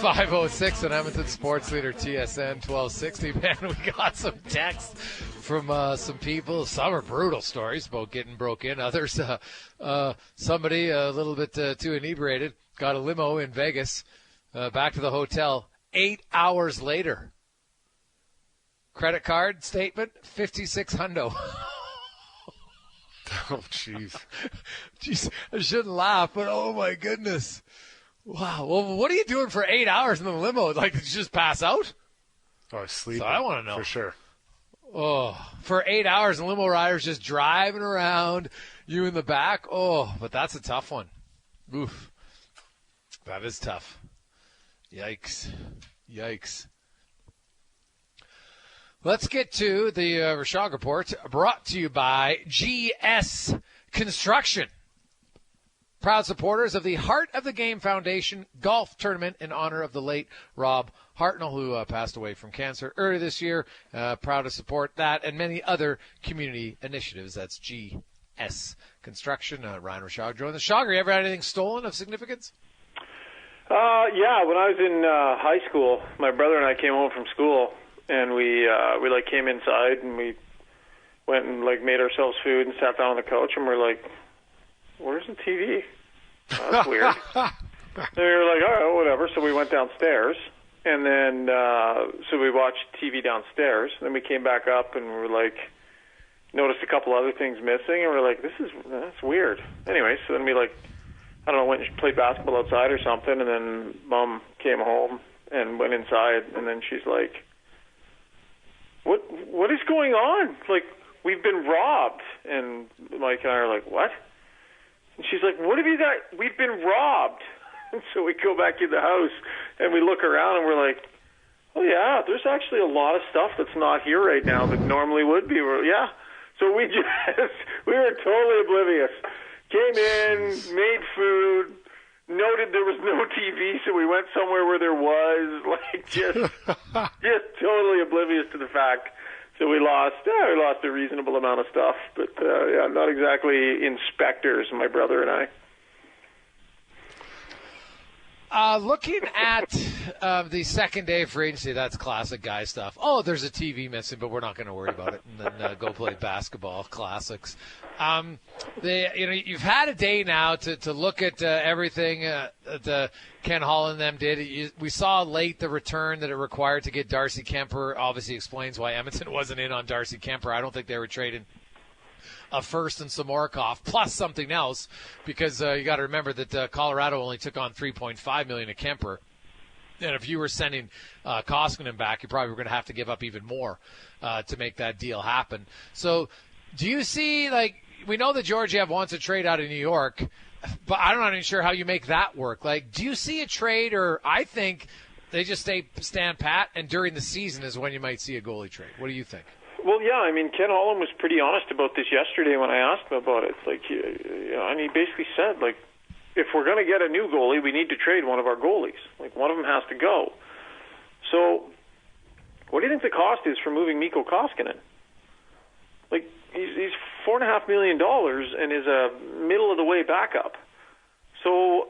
5:06 on Edmonton Sports Leader TSN 1260. Man, we got some texts from some people. Some are brutal stories about getting broke in. Others, somebody a little bit too inebriated got a limo in Vegas back to the hotel 8 hours later. Credit card statement, 56 hundo. Oh, jeez. Jeez, I shouldn't laugh, but oh my goodness. Wow. Well, what are you doing for 8 hours in the limo? Like, did you just pass out? Oh, sleep. So I want to know. For sure. Oh, for 8 hours, and limo riders just driving around, you in the back. Oh, but that's a tough one. Oof. That is tough. Yikes. Let's get to the Rashog Report, brought to you by GS Construction. Proud supporters of the Heart of the Game Foundation golf tournament in honor of the late Rob Hartnell, who passed away from cancer earlier this year. Proud to support that and many other community initiatives. That's GS Construction. Ryan Rashog joined the Shogger. You ever had anything stolen of significance? Yeah, when I was in high school, my brother and I came home from school, and we came inside and we went and made ourselves food and sat down on the couch, and we're like, "Where's the TV?" Oh, that's weird. And we were like, "All right, whatever." So we went downstairs, and then so we watched TV downstairs. And then we came back up, and we were like, noticed a couple other things missing, and we're like, that's weird. Anyway, so then we I don't know, went and played basketball outside or something, and then Mom came home and went inside, and then she's like, What is going on? We've been robbed. And Mike and I are like, what? And she's like, what have you got? We've been robbed. And so we go back in the house and we look around and we're like, oh yeah, there's actually a lot of stuff that's not here right now that normally would be. Yeah. So we were totally oblivious. Came in, made food, noted there was no TV, so we went somewhere where there was, just totally oblivious to the fact. So we lost a reasonable amount of stuff, but not exactly inspectors, my brother and I. Looking at the second day of free agency, that's classic guy stuff. Oh, there's a TV missing, but we're not going to worry about it, and then go play basketball. Classics. You've had a day now to look at everything that Ken Hall and them did. We saw late the return that it required to get Darcy Kemper. Obviously explains why Edmonton wasn't in on Darcy Kemper. I don't think they were trading a first and Samorikov plus something else, because you got to remember that Colorado only took on $3.5 million of Kemper, and if you were sending Koskinen back, you probably were going to have to give up even more to make that deal happen. So, do you see we know that Georgiev wants a trade out of New York, but I'm not even sure how you make that work. Do you see a trade, or I think they just stand pat, and during the season is when you might see a goalie trade? What do you think? Well, yeah, Ken Holland was pretty honest about this yesterday when I asked him about it. And he basically said, if we're going to get a new goalie, we need to trade one of our goalies. One of them has to go. So, what do you think the cost is for moving Mikko Koskinen? He's $4.5 million and is a middle-of-the-way backup. So,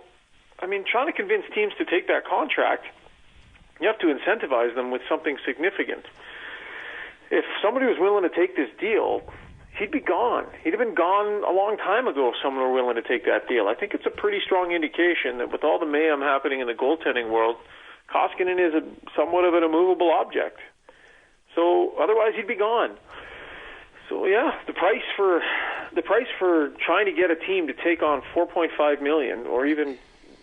trying to convince teams to take that contract, you have to incentivize them with something significant. If somebody was willing to take this deal, he'd be gone. He'd have been gone a long time ago if someone were willing to take that deal. I think it's a pretty strong indication that with all the mayhem happening in the goaltending world, Koskinen is somewhat of an immovable object. So otherwise he'd be gone. So yeah, the price for trying to get a team to take on $4.5 million or even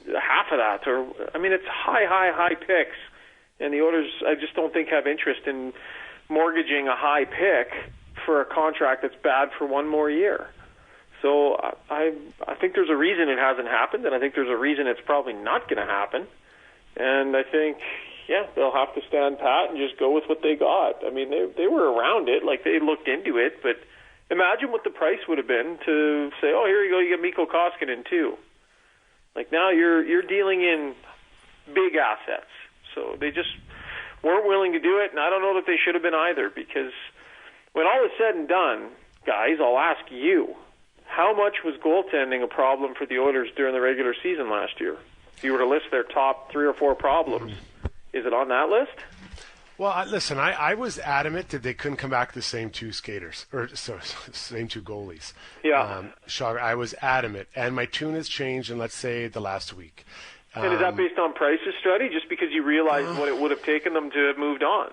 half of that, it's high picks, and the Oilers I just don't think have interest in mortgaging a high pick for a contract that's bad for one more year. So I think there's a reason it hasn't happened, and I think there's a reason it's probably not going to happen. And I think, they'll have to stand pat and just go with what they got. They were around it, they looked into it, but imagine what the price would have been to say, oh, here you go, you get Mikko Koskinen too. Now you're dealing in big assets. So they just weren't willing to do it, and I don't know that they should have been either, because when all is said and done, guys, I'll ask you, how much was goaltending a problem for the Oilers during the regular season last year? If you were to list their top 3 or 4 problems, is it on that list? Well, listen, I was adamant that they couldn't come back the same 2 skaters, or same 2 goalies. Yeah. I was adamant, and my tune has changed in, let's say, the last week. And is that based on Price's study, just because you realized what it would have taken them to have moved on?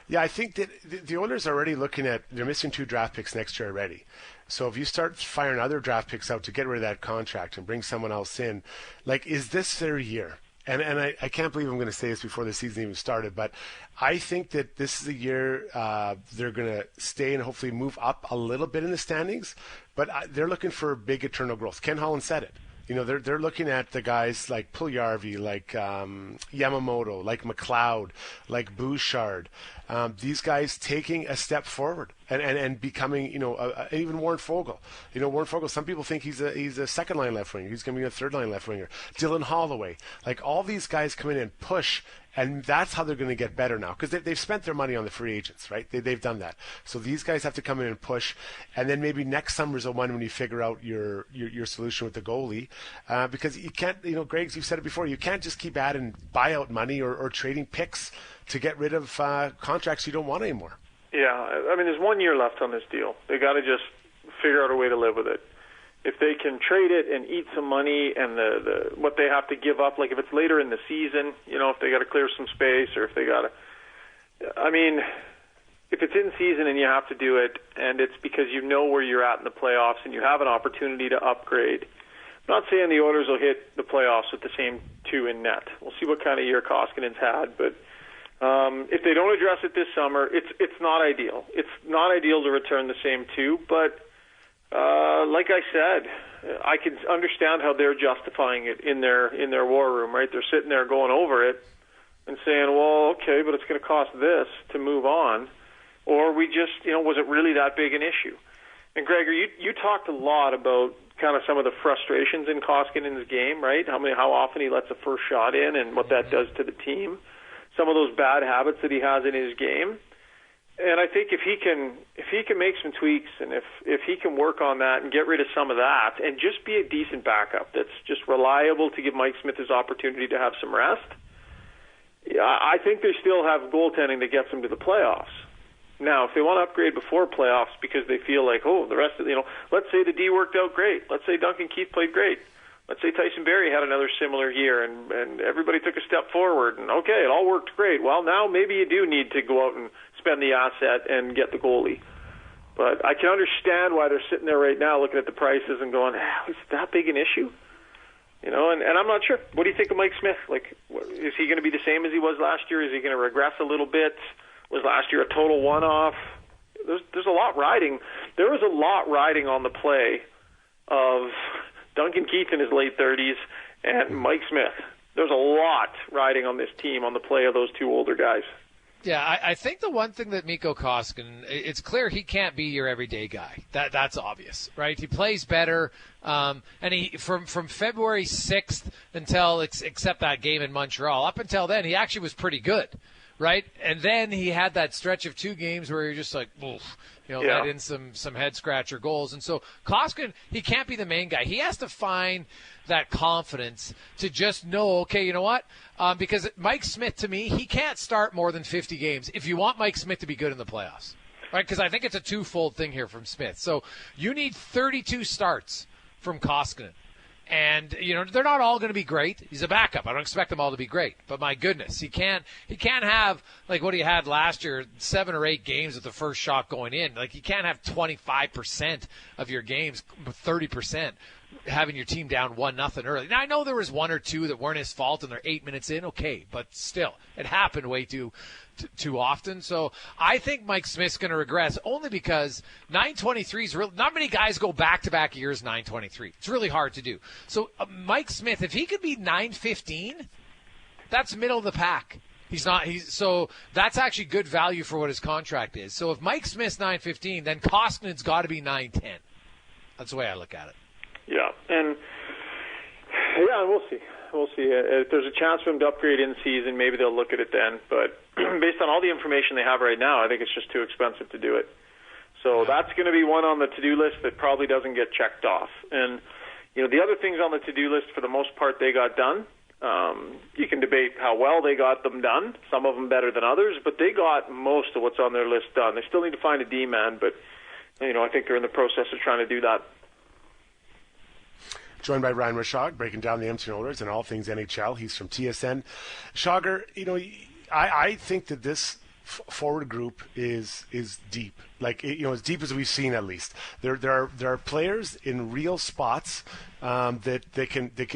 Yeah, I think that the Oilers are already looking at, they're missing 2 draft picks next year already. So if you start firing other draft picks out to get rid of that contract and bring someone else in, like, is this their year? And I can't believe I'm going to say this before the season even started, but I think that this is a year they're going to stay and hopefully move up a little bit in the standings, but they're looking for big eternal growth. Ken Holland said it. You know, they're looking at the guys like Puljujarvi, like Yamamoto, like McLeod, like Bouchard. These guys taking a step forward and becoming, even Warren Foegele. You know, Warren Foegele, some people think he's a second-line left winger. He's going to be a third-line left winger. Dylan Holloway. Like, all these guys come in and push, and that's how they're going to get better now, because they've spent their money on the free agents, right? They've done that. So these guys have to come in and push, and then maybe next summer's the one when you figure out your solution with the goalie, because you can't, Greg, you've said it before, you can't just keep adding buyout money or trading picks to get rid of contracts you don't want anymore. Yeah, I mean, there's 1 year left on this deal. They got to just figure out a way to live with it. If they can trade it and eat some money, and the what they have to give up, like if it's later in the season, if they got to clear some space, or if they got to, I mean, if it's in season and you have to do it, and it's because you know where you're at in the playoffs and you have an opportunity to upgrade. I'm not saying the Oilers will hit the playoffs with the same 2 in net. We'll see what kind of year Koskinen's had, but if they don't address it this summer, it's not ideal. It's not ideal to return the same 2, but like I said, I can understand how they're justifying it in their war room, right? They're sitting there going over it and saying, well, okay, but it's going to cost this to move on, or we just, was it really that big an issue? And Gregor, you talked a lot about kind of some of the frustrations in Koskinen's game, right? How often he lets a first shot in and what that does to the team. Some of those bad habits that he has in his game. And I think if he can make some tweaks, and if he can work on that and get rid of some of that and just be a decent backup that's just reliable to give Mike Smith his opportunity to have some rest, I think they still have goaltending that gets them to the playoffs. Now, if they want to upgrade before playoffs because they feel like, the rest of let's say the D worked out great. Let's say Duncan Keith played great. Let's say Tyson Barrie had another similar year and everybody took a step forward and, okay, it all worked great. Well, now maybe you do need to go out and spend the asset and get the goalie. But I can understand why they're sitting there right now looking at the prices and going, is that big an issue? And I'm not sure. What do you think of Mike Smith? Like, is he going to be the same as he was last year? Is he going to regress a little bit? Was last year a total one-off? There's a lot riding. There was a lot riding on the play of Duncan Keith in his late 30s and Mike Smith. There's a lot riding on this team on the play of those 2 older guys. Yeah, I think the one thing that Mikko Koskinen, it's clear he can't be your everyday guy. That's obvious, right? He plays better, and he from February 6th until except that game in Montreal, up until then, he actually was pretty good, right? And then he had that stretch of 2 games where you're just like, oof. Let in some head-scratcher goals. And so Koskinen, he can't be the main guy. He has to find that confidence to just know, okay, you know what? Because Mike Smith, to me, he can't start more than 50 games if you want Mike Smith to be good in the playoffs, right? Because I think it's a twofold thing here from Smith. So you need 32 starts from Koskinen. And, they're not all going to be great. He's a backup. I don't expect them all to be great. But my goodness, he can't have, like what he had last year, 7 or 8 games with the first shot going in. Like, you can't have 25% of your games, 30%, having your team down 1-0 early. Now, I know there was 1 or 2 that weren't his fault and they're 8 minutes in. Okay, but still, it happened way too often. So I think Mike Smith's going to regress only because 923 is real. Not many guys go back-to-back years 923. It's really hard to do. So Mike Smith, if he could be 915, that's middle of the pack. So that's actually good value for what his contract is. So if Mike Smith's 915, then Koskinen's got to be 910. That's the way I look at it. Yeah, and we'll see. We'll see. If there's a chance for him to upgrade in season, maybe they'll look at it then. But based on all the information they have right now, I think it's just too expensive to do it. So that's going to be one on the to-do list that probably doesn't get checked off. And, the other things on the to-do list, for the most part, they got done. You can debate how well they got them done, some of them better than others, but they got most of what's on their list done. They still need to find a D-man, but I think they're in the process of trying to do that. Joined by Ryan Rashog, breaking down the Edmonton Oilers and all things NHL. He's from TSN. Shagar, I think that this forward group is deep, as deep as we've seen at least. There are players in real spots that they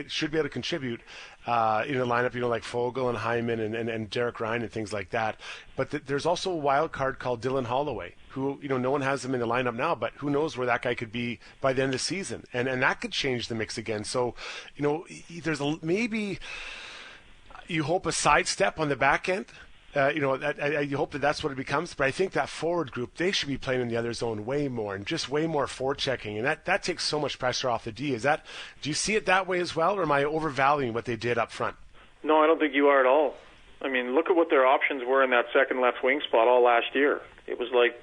should be able to contribute in the lineup, like Fogle and Hyman and Derek Ryan and things like that. But there's also a wild card called Dylan Holloway, who no one has him in the lineup now, but who knows where that guy could be by the end of the season, and that could change the mix again. So there's maybe you hope a sidestep on the back end. You hope that that's what it becomes, but I think that forward group, they should be playing in the other zone way more and just way more forechecking, and that takes so much pressure off the D. Do you see it that way as well, or am I overvaluing what they did up front? No, I don't think you are at all. I mean, look at what their options were in that second left wing spot all last year. It was like,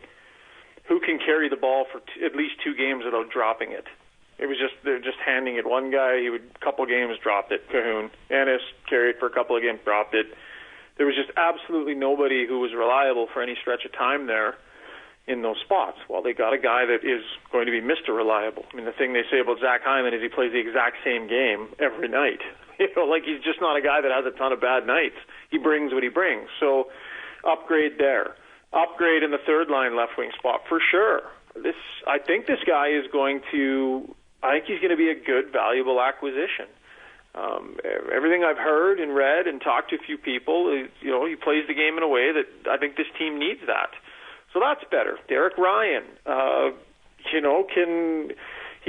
who can carry the ball for at least 2 games without dropping it? It was they're just handing it. One guy, he would couple games, dropped it. Cahoon. Ennis carried for a couple of games, dropped it. There was just absolutely nobody who was reliable for any stretch of time there in those spots. Well, they got a guy that is going to be Mr. Reliable. I mean, the thing they say about Zach Hyman is he plays the exact same game every night. He's just not a guy that has a ton of bad nights. He brings what he brings. So upgrade there. Upgrade in the third line left wing spot for sure. I think this guy is going to be a good, valuable acquisition. Everything I've heard and read and talked to a few people, he plays the game in a way that I think this team needs that. So that's better. Derek Ryan, he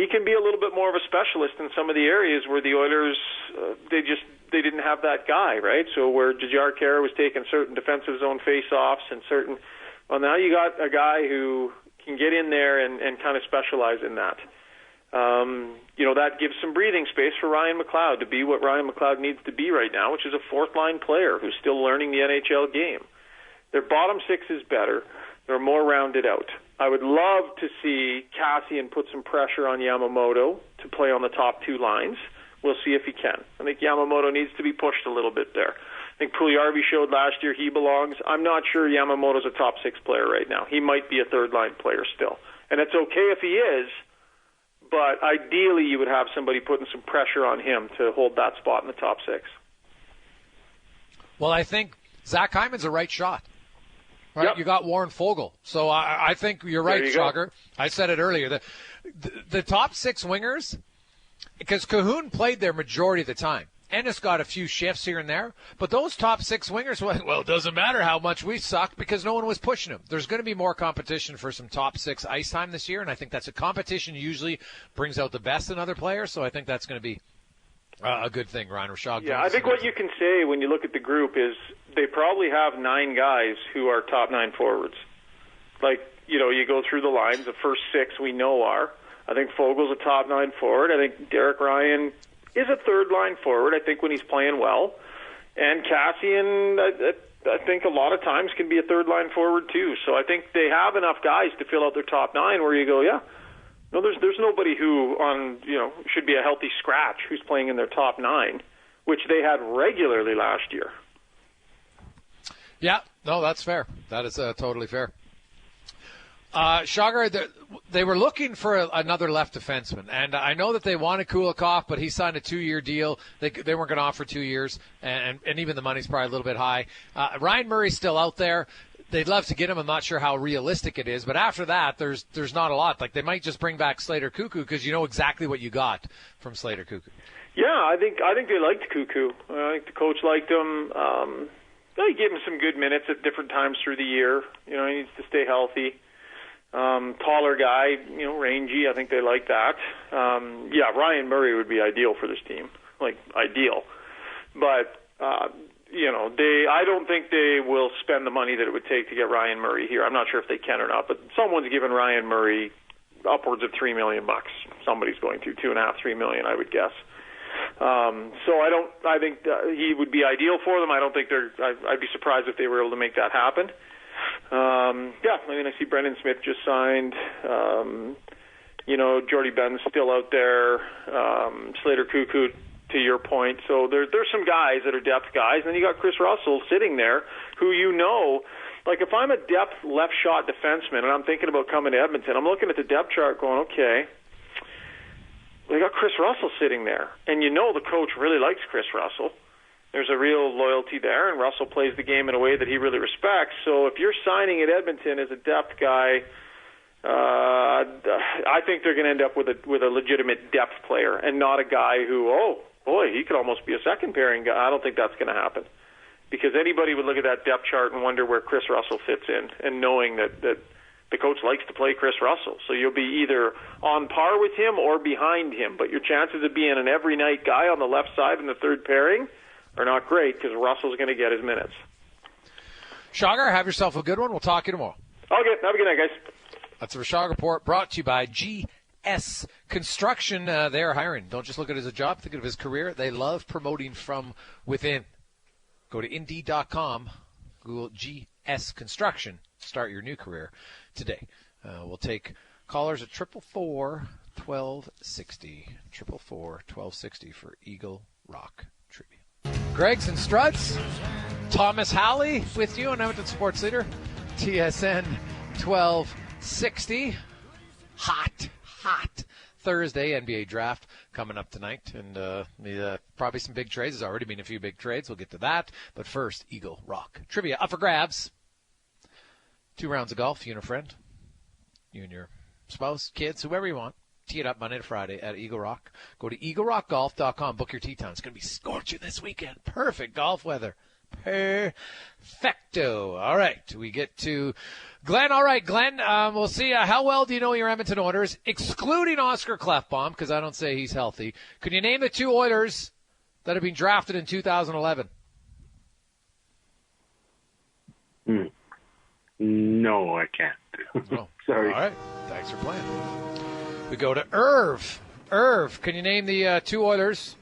can be a little bit more of a specialist in some of the areas where the Oilers, they didn't have that guy, right? So where Jujhar Khaira was taking certain defensive zone face-offs and now you got a guy who can get in there and kind of specialize in that. That gives some breathing space for Ryan McLeod to be what Ryan McLeod needs to be right now, which is a fourth-line player who's still learning the NHL game. Their bottom 6 is better. They're more rounded out. I would love to see Cassian put some pressure on Yamamoto to play on the top 2 lines. We'll see if he can. I think Yamamoto needs to be pushed a little bit there. I think Puljujarvi showed last year he belongs. I'm not sure Yamamoto's a top 6 player right now. He might be a third-line player still. And it's okay if he is, but ideally you would have somebody putting some pressure on him to hold that spot in the top 6. Well, I think Zach Hyman's a right shot. Right? Yep. You got Warren Fogle. So I think you're right, Shagar. I said it earlier. The top 6 wingers, because Cahoon played there majority of the time. Ennis got a few shifts here and there, but those top 6 wingers, well, it doesn't matter how much we sucked because no one was pushing them. There's going to be more competition for some top 6 ice time this year, and I think that's a competition usually brings out the best in other players, so I think that's going to be a good thing, Ryan Rashog. Yeah, I think what you can say when you look at the group is they probably have 9 guys who are top 9 forwards. You go through the lines, the first 6 we know are. I think Fogel's a top 9 forward. I think Derek Ryan is a third-line forward, I think, when he's playing well. And Cassian, I think a lot of times can be a third-line forward too. So I think they have enough guys to fill out their top 9 where you go, there's nobody who should be a healthy scratch who's playing in their top 9, which they had regularly last year. Yeah, no, that's fair. That is totally fair. Shagar, they were looking for another left defenseman, and I know that they wanted Kulikov, but he signed a 2-year deal. They weren't going to offer 2 years, and even the money's probably a little bit high. Ryan Murray's still out there. They'd love to get him. I'm not sure how realistic it is, but after that, there's not a lot. They might just bring back Slater Cuckoo because you know exactly what you got from Slater Cuckoo. Yeah, I think they liked Cuckoo. I think the coach liked him. They gave him some good minutes at different times through the year. He needs to stay healthy. Taller guy, rangy. I think they like that. Ryan Murray would be ideal for this team, ideal. But I don't think they will spend the money that it would take to get Ryan Murray here. I'm not sure if they can or not, but someone's given Ryan Murray upwards of $3 million. Somebody's going to $2.5, $3 million, I would guess. I think he would be ideal for them. I don't think I'd be surprised if they were able to make that happen. I see Brendan Smith just signed. Jordy Benn's still out there. Slater Cuckoo to your point. So there's some guys that are depth guys, and then you got Chris Russell sitting there who like if I'm a depth left shot defenseman and I'm thinking about coming to Edmonton, I'm looking at the depth chart going, okay, we got Chris Russell sitting there. And the coach really likes Chris Russell. There's a real loyalty there, and Russell plays the game in a way that he really respects. So if you're signing at Edmonton as a depth guy, I think they're going to end up with a legitimate depth player and not a guy who, oh, boy, he could almost be a second pairing guy. I don't think that's going to happen. Because anybody would look at that depth chart and wonder where Chris Russell fits in, and knowing that the coach likes to play Chris Russell. So you'll be either on par with him or behind him. But your chances of being an every-night guy on the left side in the third pairing are not great because Russell's going to get his minutes. Shagar, have yourself a good one. We'll talk to you tomorrow. Okay, have a good night, guys. That's the Rashog Report brought to you by GS Construction. They're hiring. Don't just look at it as a job. Think of it as a career. They love promoting from within. Go to Indeed.com, Google GS Construction. Start your new career today. We'll take callers at 444-1260. 444-1260 for Eagle Rock Trivia. Greg's and Struts. Thomas Halley with you on Edmonton Sports Leader. TSN 1260. Hot Thursday NBA draft coming up tonight, and probably some big trades. There's already been a few big trades. We'll get to that. But first, Eagle Rock Trivia up for grabs. 2 rounds of golf, you and a friend. You and your spouse, kids, whoever you want. Tee it up Monday to Friday at Eagle Rock. Go to EagleRockGolf.com. Book your tee time. It's going to be scorching this weekend. Perfect golf weather. Perfecto. All right, we get to Glenn. All right, Glenn, we'll see. How well do you know your Edmonton Oilers, excluding Oscar Klefbom, because I don't say he's healthy. Could you name the 2 Oilers that have been drafted in 2011? No, I can't. Oh, sorry. All right, thanks for playing. We go to Irv. Irv, can you name the 2 Oilers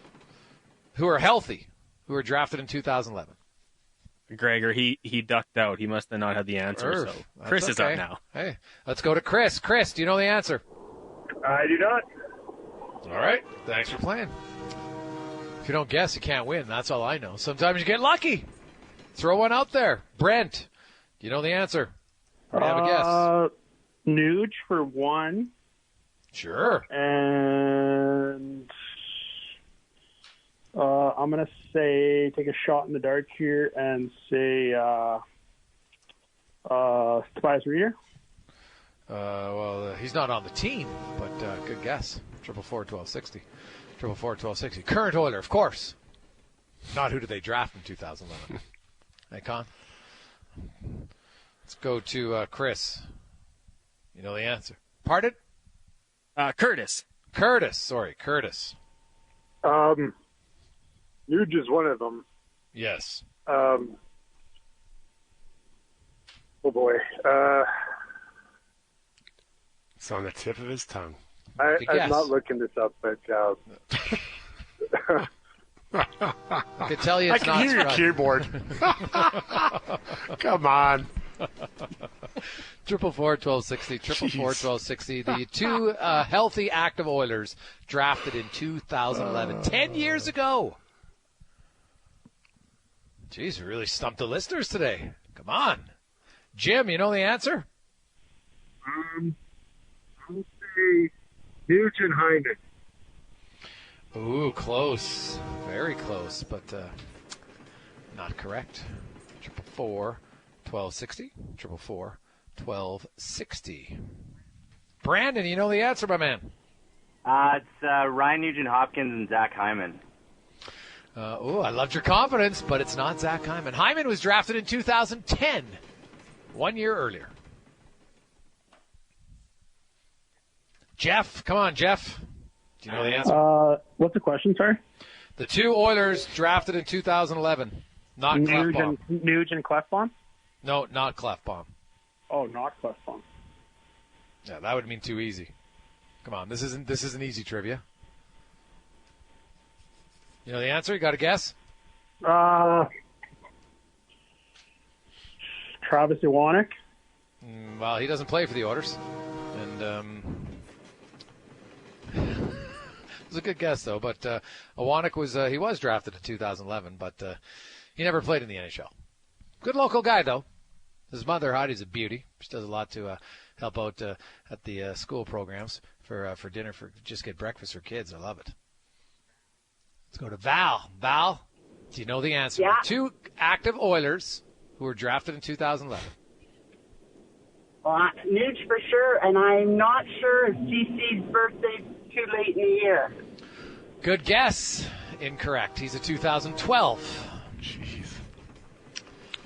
who are healthy, who were drafted in 2011? Gregor, he ducked out. He must have not had the answer. Irv, so Chris is up now. Hey, let's go to Chris. Chris, do you know the answer? I do not. All right, thanks for playing. If you don't guess, you can't win. That's all I know. Sometimes you get lucky. Throw one out there. Brent, do you know the answer? Or do you have a guess? Nuge for 1. Sure. And I'm going to say, take a shot in the dark here and say Tobias Reeder. Well, he's not on the team, but good guess. 444-1260. 444-1260. Current Oiler, of course. Not who did they draft in 2011. Hey, Con? Let's go to Chris. You know the answer. Pardon? Curtis. Curtis. Nuge is one of them. Yes. Oh, boy. It's on the tip of his tongue. I'm not looking this up, but... I can tell you it's not I can hear your keyboard. Come on. 444-1260. 444-1260. The 2 healthy active Oilers drafted in 2011. 10 years ago. Jeez, we really stumped the listeners today. Come on. Jim, you know the answer? I'll say Nuge and Hyman. Ooh, close. Very close, but not correct. 444-1260. 444-1260. Brandon, you know the answer, my man. It's Ryan Nugent-Hopkins and Zach Hyman. I loved your confidence, but it's not Zach Hyman. Hyman was drafted in 2010, 1 year earlier. Jeff, come on, Jeff. Do you know the answer? What's the question, sorry? The 2 Oilers drafted in 2011. Not Klefbom. Nuge and Klefbom? No, not Klefbom. Oh, not Klefbom. Yeah, that would mean too easy. Come on, this isn't easy trivia. You know the answer? You got a guess? Travis Iwanek. Well, he doesn't play for the Oilers. And was a good guess, though. But Iwanek was drafted in 2011, but he never played in the NHL. Good local guy, though. His mother, Heidi's a beauty. She does a lot to help out at the school programs for dinner, just get breakfast for kids. I love it. Let's go to Val. Val, do you know the answer? Yeah. Two active Oilers who were drafted in 2011. Nuge for sure, and I'm not sure if CC's birthday's too late in the year. Good guess. Incorrect. He's a 2012. Jeez.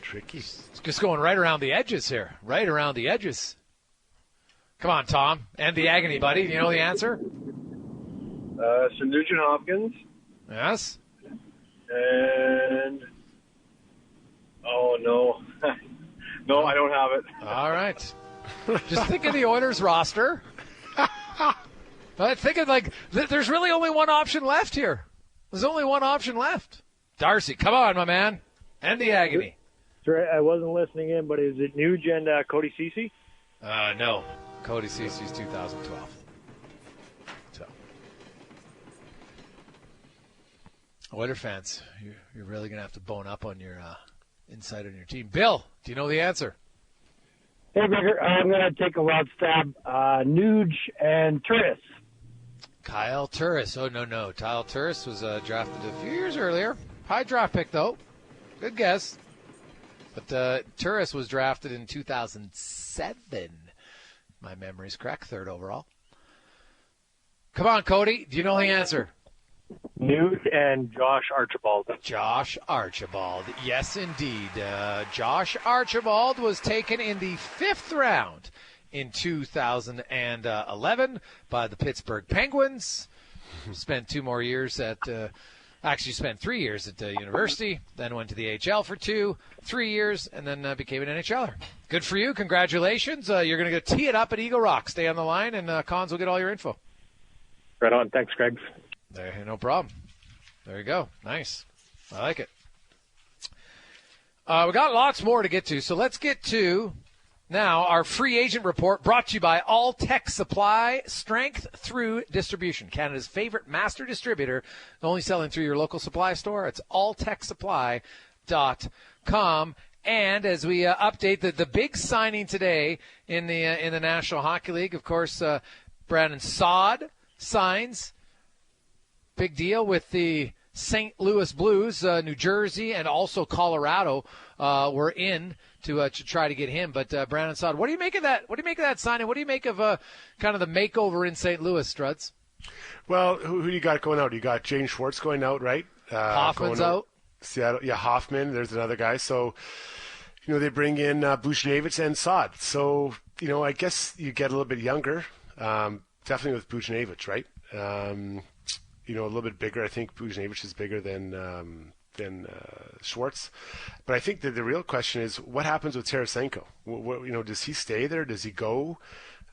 Tricky. Just going right around the edges here. Right around the edges. Come on, Tom. End the agony, buddy. Do you know the answer? So Nugent Hopkins. Yes. And no. No, I don't have it. All right. Just think of the Oilers roster. But think of there's really only one option left here. There's only one option left. Darcy, come on, my man. End the agony. Sorry, I wasn't listening in, but is it Nuge and Cody Ceci? No. Cody Ceci's 2012. So, Oiler fans, you're really going to have to bone up on your insight on your team. Bill, do you know the answer? Hey, Gregor, I'm going to take a wild stab. Nuge and Turris. Kyle Turris. Oh, no. Kyle Turris was drafted a few years earlier. High draft pick, though. Good guess. But Turris was drafted in 2007. My memory's correct. 3rd overall. Come on, Cody. Do you know the answer? Nuge and Josh Archibald. Josh Archibald. Yes, indeed. Josh Archibald was taken in the 5th round in 2011 by the Pittsburgh Penguins. Spent 2 more years at actually spent 3 years at university, then went to the HL for 3 years, and then became an NHLer. Good for you. Congratulations. You're going to go tee it up at Eagle Rock. Stay on the line, and Cons will get all your info. Right on. Thanks, Greg. There, no problem. There you go. Nice. I like it. We got lots more to get to, so let's get to now our free agent report brought to you by All Tech Supply, strength through distribution. Canada's favorite master distributor, only selling through your local supply store. It's alltechsupply.com. And as we update the big signing today in the National Hockey League, of course, Brandon Saad signs. Big deal with the St. Louis Blues, New Jersey, and also Colorado were in to try to get him. But Brandon Saad, what do you make of that? What do you make of that signing? What do you make of kind of the makeover in St. Louis, Struds? Well, who do you got going out? You got James Schwartz going out, right? Hoffman's out. Seattle, yeah, Hoffman. There's another guy. So, they bring in Buchnevich and Saad. So, I guess you get a little bit younger. Definitely with Buchnevich, right? A little bit bigger. I think Buchnevich is bigger than Schwartz. But I think that the real question is, what happens with Tarasenko? Does he stay there? Does he go?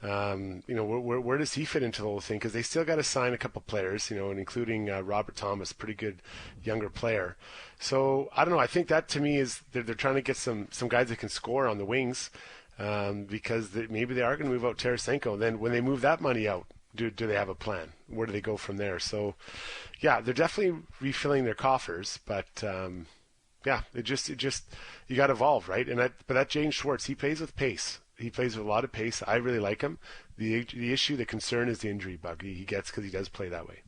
Where does he fit into the whole thing? Because they still got to sign a couple players, and including Robert Thomas, pretty good younger player. So I don't know. I think that to me is they're trying to get some guys that can score on the wings, because maybe they are going to move out Tarasenko. And then when they move that money out, do they have a plan? Where do they go from there? So, yeah, they're definitely refilling their coffers, but it just you got to evolve, right? But that James Schwartz, he plays with pace. He plays with a lot of pace. I really like him. The issue, the concern is the injury bug he gets because he does play that way.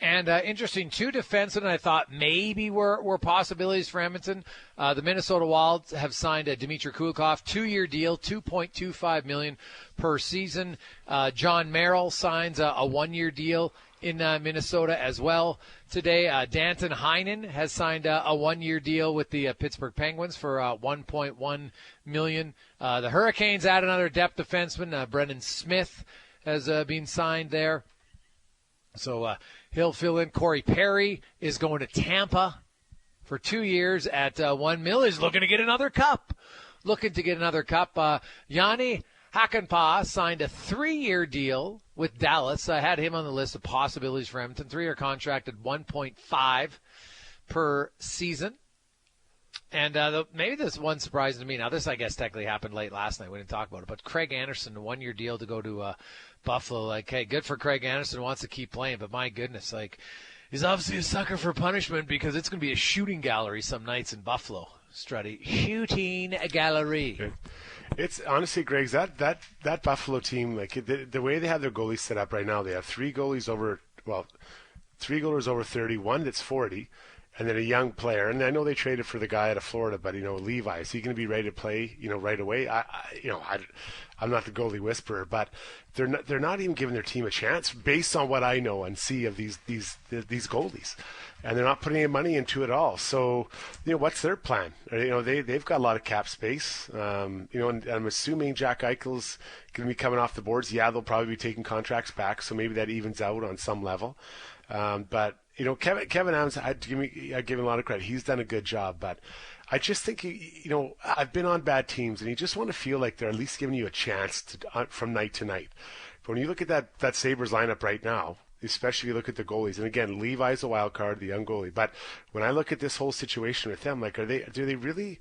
And interesting, 2 defensemen I thought maybe were possibilities for Edmonton. The Minnesota Wild have signed Dmitry Kulikov, 2-year deal, $2.25 million per season. John Merrill signs a 1-year deal in Minnesota as well today. Danton Heinen has signed a 1-year deal with the Pittsburgh Penguins for $1.1 million. The Hurricanes add another depth defenseman. Brendan Smith has been signed there. So he'll fill in. Corey Perry is going to Tampa for 2 years at $1 million. He's looking to get another cup. Yanni Hakanpää signed a 3-year deal with Dallas. I had him on the list of possibilities for Edmonton. 3-year contract at $1.5 per season. And maybe this one surprising to me. Now, this, I guess, technically happened late last night. We didn't talk about it. But Craig Anderson, a one-year deal to go to Buffalo. Like, hey, good for Craig Anderson. Wants to keep playing. But my goodness, like, he's obviously a sucker for punishment because it's going to be a shooting gallery some nights in Buffalo. Strutty. Shooting gallery. Okay. It's honestly, Greg, that Buffalo team, like the way they have their goalies set up right now, they have three goalies over 30, one that's 40, and then a young player. And I know they traded for the guy out of Florida, but Levi, is he going to be ready to play, right away? I'm not the goalie whisperer, but they're not even giving their team a chance based on what I know and see of these goalies, and they're not putting any money into it all. So, what's their plan? They've got a lot of cap space, and I'm assuming Jack Eichel's going to be coming off the boards. Yeah, they'll probably be taking contracts back, so maybe that evens out on some level. But Kevin Adams, I give him a lot of credit. He's done a good job, but I just think I've been on bad teams, and you just want to feel like they're at least giving you a chance from night to night. But when you look at that Sabres lineup right now, especially if you look at the goalies, and again, Levi's a wild card, the young goalie. But when I look at this whole situation with them, like, are they really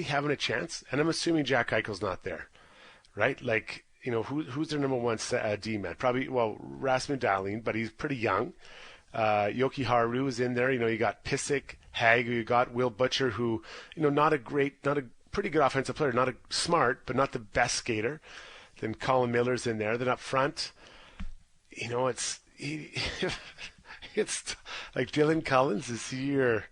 having a chance? And I'm assuming Jack Eichel's not there, right? Like, who's their number one D-man? Probably, Rasmus Dahlin, but he's pretty young. Yoki Haru is in there. You got Pissick, Hag, you got Will Butcher, who, not a pretty good offensive player, not a smart, but not the best skater. Then Colin Miller's in there. Then up front, it's like Dylan Collins. Is he your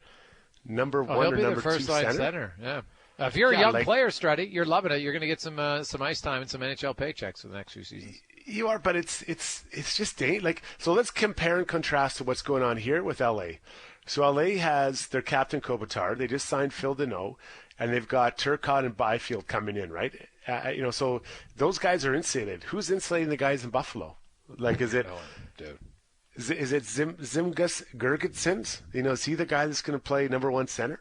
number one or number two center? Yeah. If you're a young player, Strutty, you're loving it. You're going to get some ice time and some NHL paychecks for the next few seasons. You are, but it's just like, so let's compare and contrast to what's going on here with LA. So LA has their captain Kopitar. They just signed Phil Deneau, and they've got Turcotte and Byfield coming in, right? So those guys are insulated. Who's insulating the guys in Buffalo? Like, is it? Is it Zimgus Girgensons? Is he the guy that's going to play number one center?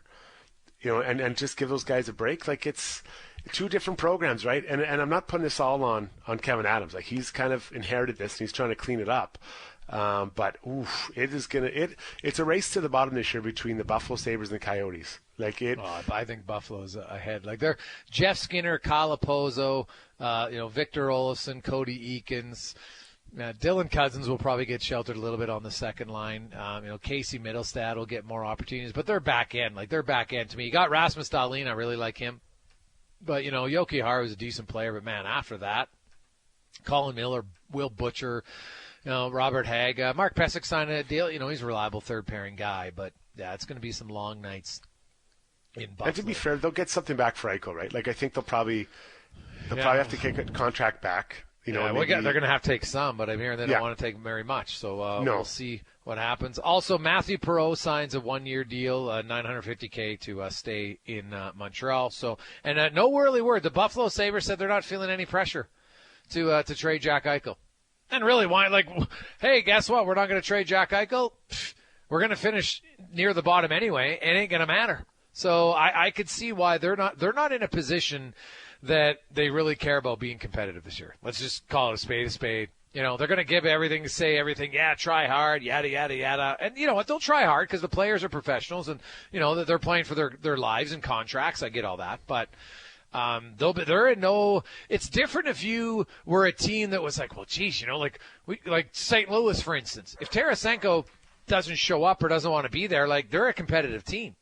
And just give those guys a break. Like, it's two different programs, right? And I'm not putting this all on Kevin Adams. Like, he's kind of inherited this and he's trying to clean it up. But it's a race to the bottom this year between the Buffalo Sabres and the Coyotes. I think Buffalo's ahead. Like, they're Jeff Skinner, Kyle Pozo, Victor Olofsson, Cody Eakins. Dylan Cousins will probably get sheltered a little bit on the second line. Casey Middlestad will get more opportunities, but they're back end. Like, they're back end to me. You got Rasmus Dahlin. I really like him. But, Yoki Haru is a decent player. But, man, after that, Colin Miller, Will Butcher, Robert Hagg. Mark Pesic signed a deal. He's a reliable third-pairing guy. But, yeah, it's going to be some long nights in Buffalo. And to be fair, they'll get something back for Eichel, right? Like, I think they'll probably have to kick a contract back. They're going to have to take some, but I'm hearing they don't want to take very much. So we'll see what happens. Also, Matthew Perreault signs a one-year deal, $950K to stay in Montreal. So, and no early word. The Buffalo Sabres said they're not feeling any pressure to trade Jack Eichel. And really, why? Like, hey, guess what? We're not going to trade Jack Eichel. We're going to finish near the bottom anyway. It ain't going to matter. So I could see why they're not in a position that they really care about being competitive this year. Let's just call it a spade a spade. They're going to give everything, say everything. Yeah, try hard, yada, yada, yada. And you know what? They'll try hard because the players are professionals and, that they're playing for their lives and contracts. I get all that. But they're in no – it's different if you were a team that was like, well, geez, like St. Louis, for instance. If Tarasenko doesn't show up or doesn't want to be there, like, they're a competitive team.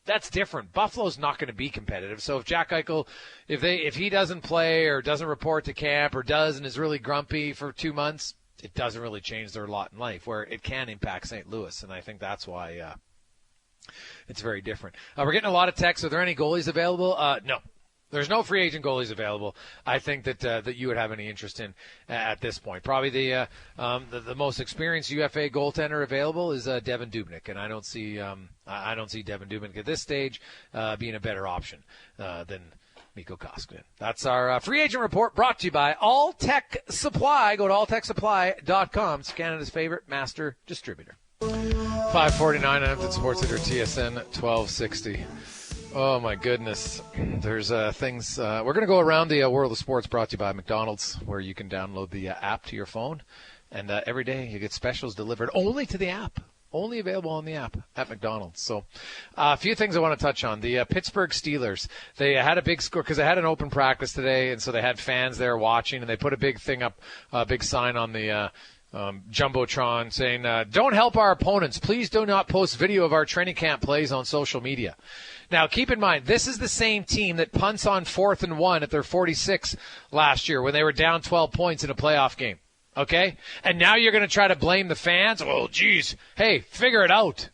That's different. Buffalo's not going to be competitive. So if Jack Eichel, if he doesn't play or doesn't report to camp or does and is really grumpy for 2 months, it doesn't really change their lot in life, where it can impact St. Louis. And I think that's why it's very different. We're getting a lot of texts. Are there any goalies available? No. There's no free agent goalies available. I think that you would have any interest in at this point. Probably the most experienced UFA goaltender available is Devin Dubnyk, and I don't see Devin Dubnyk at this stage being a better option than Mikko Koskinen. That's our free agent report, brought to you by All Tech Supply. Go to alltechsupply.com. It's Canada's favorite master distributor. 549 Hampton Sports Center, TSN 1260. Oh, my goodness. There's things. We're going to go around the world of sports, brought to you by McDonald's, where you can download the app to your phone. And every day you get specials delivered only to the app. Only available on the app at McDonald's. So a few things I want to touch on. The Pittsburgh Steelers, they had a big score because they had an open practice today, and so they had fans there watching, and they put a big thing up, a big sign on the Jumbotron saying, don't help our opponents. Please do not post video of our training camp plays on social media. Now, keep in mind, this is the same team that punts on 4th and 1 at their 46 last year when they were down 12 points in a playoff game. Okay? And now you're going to try to blame the fans? Oh, geez. Hey, figure it out.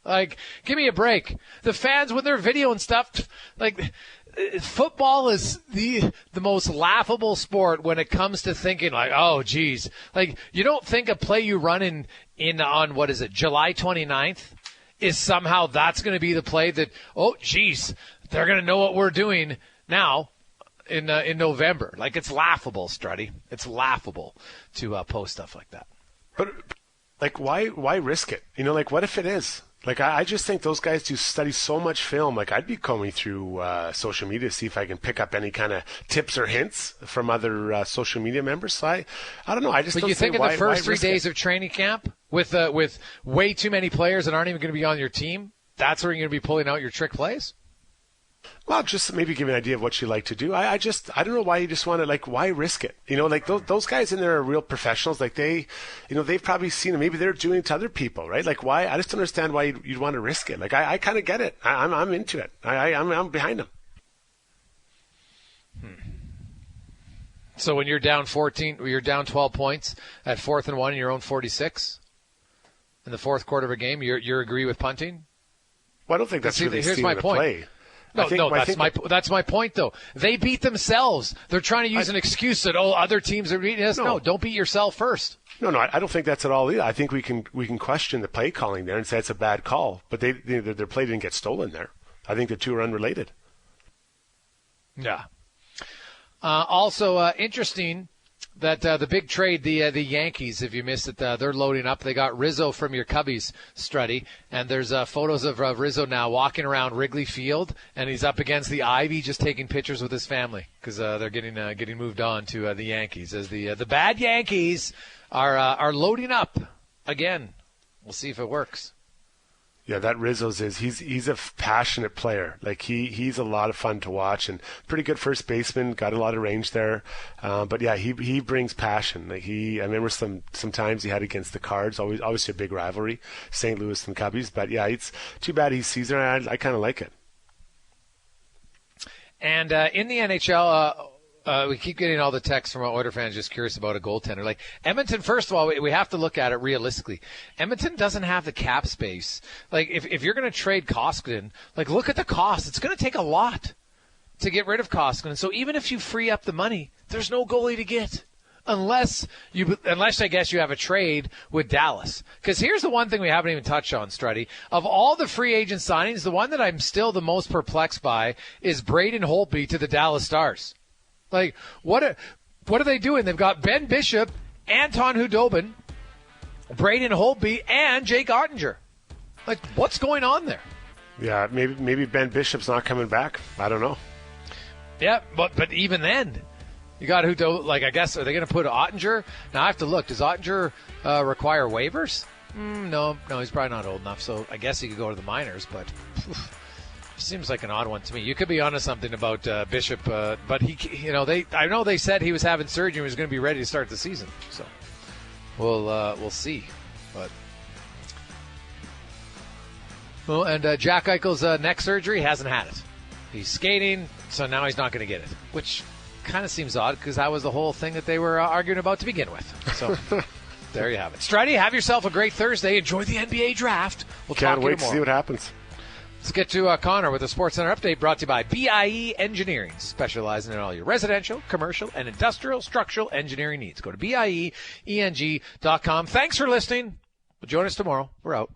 Like, give me a break. The fans with their video and stuff, like, football is the most laughable sport when it comes to thinking like, oh, geez. Like, you don't think a play you run on, what is it, July 29th is somehow that's going to be the play that, oh, geez, they're going to know what we're doing now. In November. Like, it's laughable, Strutty. It's laughable to post stuff like that. But, like, why risk it? You know, like, what if it is? Like, I just think those guys do study so much film. Like, I'd be combing through social media to see if I can pick up any kind of tips or hints from other social media members. So I don't know. I just. But you think in the first 3 days of training camp with way too many players that aren't even going to be on your team, that's where you're going to be pulling out your trick plays? Well, just maybe give an idea of what you like to do. I don't know why you just want to, like, why risk it? You know, like those guys in there are real professionals. Like they've probably seen it. Maybe they're doing it to other people, right? Like why? I just don't understand why you'd want to risk it. Like I kind of get it. I'm into it. I'm behind them. So when you're down 12 points at 4th and 1 in your own 46 in the fourth quarter of a game, you agree with punting? Well, I don't think that's really here's my point. Play. That's my point, though. They beat themselves. They're trying to use an excuse that, other teams are beating us. No, don't beat yourself first. No, I don't think that's at all either. I think we can question the play calling there and say it's a bad call, but their play didn't get stolen there. I think the two are unrelated. Yeah. Also, interesting that the big trade, the Yankees, if you missed it, they're loading up. They got Rizzo from your Cubbies, Strutty, and there's photos of Rizzo now walking around Wrigley Field, and he's up against the ivy just taking pictures with his family because they're getting moved on to the Yankees as the bad Yankees are loading up again. We'll see if it works. Yeah, that Rizzo's he's a passionate player. Like he's a lot of fun to watch and pretty good first baseman. Got a lot of range there, but yeah, he brings passion. Like I remember some times he had against the Cards. Obviously a big rivalry, St. Louis and Cubbies. But yeah, it's too bad he's Caesar. I kind of like it. And in the NHL. We keep getting all the texts from our Oilers fans just curious about a goaltender. Like Edmonton, first of all, we have to look at it realistically. Edmonton doesn't have the cap space. Like if you're going to trade Koskinen, like look at the cost. It's going to take a lot to get rid of Koskinen. So even if you free up the money, there's no goalie to get. Unless I guess you have a trade with Dallas. Because here's the one thing we haven't even touched on, Strutty. Of all the free agent signings, the one that I'm still the most perplexed by is Braden Holtby to the Dallas Stars. Like, what are they doing? They've got Ben Bishop, Anton Hudobin, Braden Holtby, and Jake Ottinger. Like, what's going on there? Yeah, maybe Ben Bishop's not coming back. I don't know. Yeah, but even then, you got Hudobin. Like, I guess, are they going to put Ottinger? Now, I have to look. Does Ottinger require waivers? No, he's probably not old enough, so I guess he could go to the minors, but... Seems like an odd one to me. You could be onto something about Bishop, but I know they said he was having surgery and was going to be ready to start the season. So we'll see. And Jack Eichel's neck surgery hasn't had it. He's skating, so now he's not going to get it, which kind of seems odd because that was the whole thing that they were arguing about to begin with. So there you have it. Strutty, have yourself a great Thursday. Enjoy the NBA draft. We'll Can't talk wait to you tomorrow. To see what happens. Let's get to Connor with a Sports Center update brought to you by BIE Engineering, specializing in all your residential, commercial, and industrial structural engineering needs. Go to BIEENG.com. Thanks for listening. Join us tomorrow. We're out.